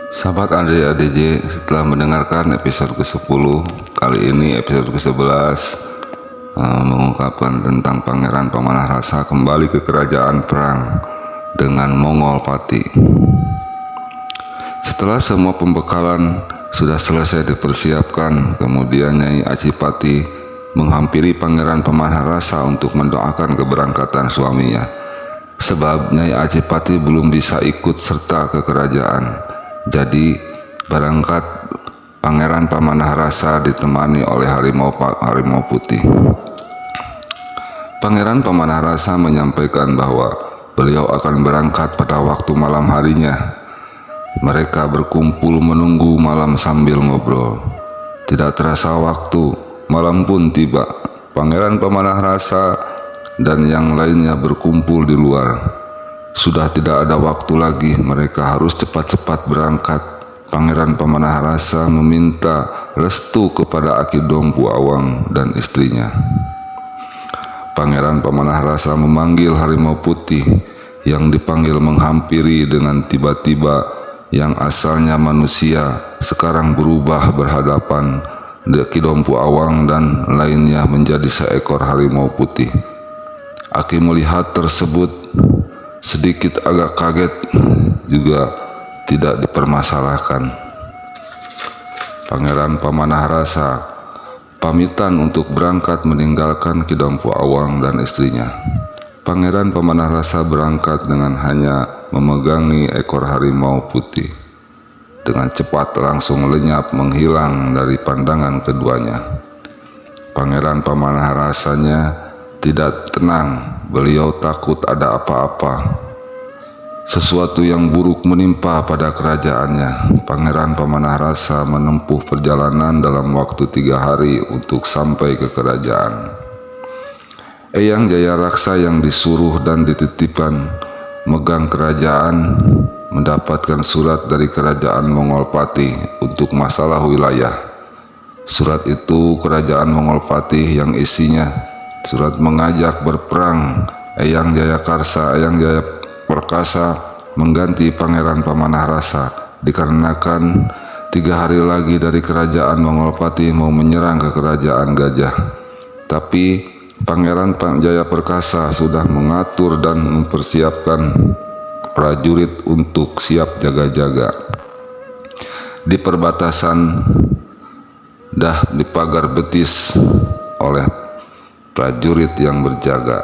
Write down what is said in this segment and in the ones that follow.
Sahabat Andre ADJ, setelah mendengarkan episode ke-10, kali ini episode ke-11 mengungkapkan tentang Pangeran Pemanah Rasa kembali ke kerajaan perang dengan Mongol Pati. Setelah semua pembekalan sudah selesai dipersiapkan, kemudian Nyai Acipati menghampiri Pangeran Pemanah Rasa untuk mendoakan keberangkatan suaminya. Sebab Nyai Acipati belum bisa ikut serta ke kerajaan. Jadi berangkat Pangeran Pemanah Rasa ditemani oleh harimau putih. Pangeran Pemanah Rasa menyampaikan bahwa beliau akan berangkat pada waktu malam harinya. Mereka berkumpul menunggu malam sambil ngobrol. Tidak terasa waktu, malam pun tiba. Pangeran Pemanah Rasa dan yang lainnya berkumpul di luar. Sudah tidak ada waktu lagi, mereka harus cepat-cepat berangkat. Pangeran Pemanah Rasa meminta restu kepada Aki Dompu Awang dan istrinya. Pangeran Pemanah Rasa memanggil harimau putih yang dipanggil menghampiri dengan tiba-tiba, yang asalnya manusia sekarang berubah berhadapan. Aki Dompu Awang dan lainnya menjadi seekor harimau putih. Aki melihat tersebut sedikit agak kaget, juga tidak dipermasalahkan. Pangeran Pemanah Rasa pamitan untuk berangkat meninggalkan Ki Dompu Awang dan istrinya. Pangeran Pemanah Rasa berangkat dengan hanya memegangi ekor harimau putih. Dengan cepat langsung lenyap menghilang dari pandangan keduanya. Pangeran Pemanah Rasanya tidak tenang. Beliau takut ada apa-apa, sesuatu yang buruk menimpa pada kerajaannya. Pangeran Pemanah Rasa menempuh perjalanan dalam waktu 3 hari untuk sampai ke kerajaan. Eyang Jaya Raksa yang disuruh dan dititipkan megang kerajaan mendapatkan surat dari kerajaan Mongol Pati untuk masalah wilayah. Surat itu kerajaan Mongol Pati yang isinya surat mengajak berperang Eyang Jaya Karsa, Eyang Jaya Perkasa mengganti Pangeran Pemanah Rasa dikarenakan 3 hari lagi dari kerajaan Mongol Pati mau menyerang ke kerajaan Gajah. Tapi Pangeran Jaya Perkasa sudah mengatur dan mempersiapkan prajurit untuk siap jaga-jaga. Di perbatasan dah dipagar betis oleh prajurit yang berjaga.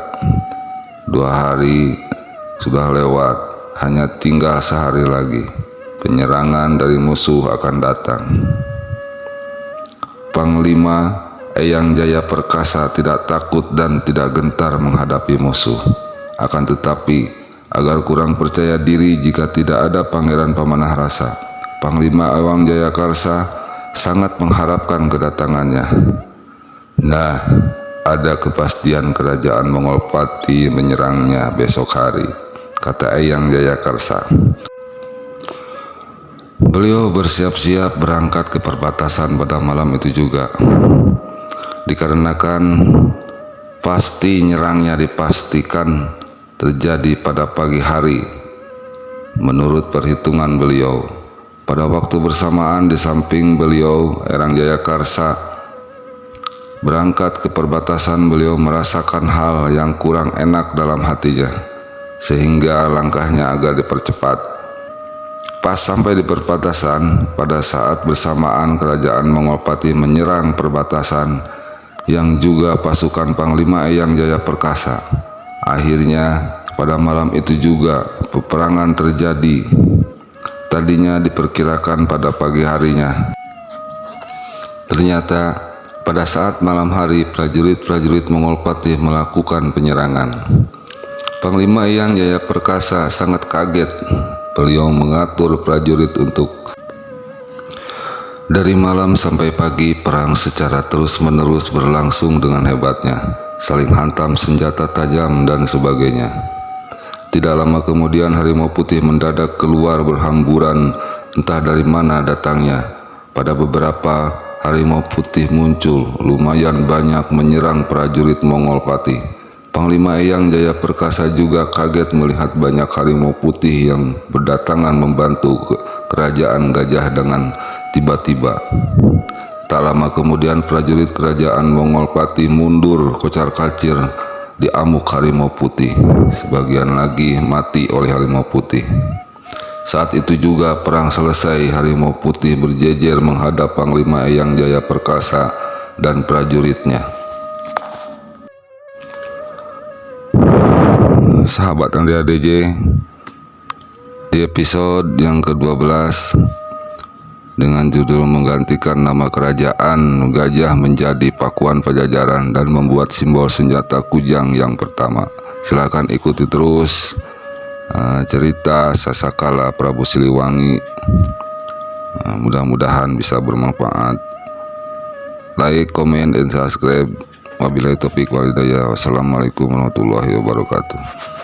2 hari sudah lewat, hanya tinggal sehari lagi penyerangan dari musuh akan datang. Panglima Eyang Jaya Perkasa tidak takut dan tidak gentar menghadapi musuh. Akan tetapi agar kurang percaya diri jika tidak ada Pangeran Pemanah Rasa, Panglima Eyang Jaya Karsa sangat mengharapkan kedatangannya. Nah, ada kepastian kerajaan Mongol Pati menyerangnya besok hari, kata Eyang Jaya Karsa. Beliau bersiap-siap berangkat ke perbatasan pada malam itu juga. Dikarenakan pasti nyerangnya dipastikan terjadi pada pagi hari. Menurut perhitungan beliau, pada waktu bersamaan di samping beliau, Eyang Jaya Karsa berangkat ke perbatasan, beliau merasakan hal yang kurang enak dalam hatinya, sehingga langkahnya agak dipercepat. Pas sampai di perbatasan, pada saat bersamaan kerajaan Mongol Pati menyerang perbatasan, yang juga pasukan Panglima Eyang Jaya Perkasa. Akhirnya pada malam itu juga peperangan terjadi. Tadinya diperkirakan pada pagi harinya. Ternyata pada saat malam hari prajurit-prajurit Mongol Pati melakukan penyerangan. Panglima Eyang Jaya Perkasa sangat kaget. Beliau mengatur prajurit untuk dari malam sampai pagi perang secara terus-menerus berlangsung dengan hebatnya, saling hantam senjata tajam dan sebagainya. Tidak lama kemudian harimau putih mendadak keluar berhamburan, entah dari mana datangnya. Pada beberapa harimau putih muncul lumayan banyak menyerang prajurit Mongol Pati. Panglima Eyang Jayaperkasa juga kaget melihat banyak harimau putih yang berdatangan membantu kerajaan gajah dengan tiba-tiba. Tak lama kemudian prajurit kerajaan Mongolpati mundur kocar-kacir diamuk harimau putih. Sebagian lagi mati oleh harimau putih. Saat itu juga perang selesai, harimau putih berjejer menghadap Panglima Eyang Jayaperkasa dan prajuritnya. Sahabat Andrea DJ, di episode yang ke-12 dengan judul menggantikan nama kerajaan gajah menjadi pakuan Pajajaran dan membuat simbol senjata kujang yang pertama. Silakan ikuti terus cerita Sasakala Prabu Siliwangi. Mudah-mudahan bisa bermanfaat. Like, comment, dan subscribe. Wabillahi taufiq wal hidayah. Wassalamualaikum warahmatullahi wabarakatuh.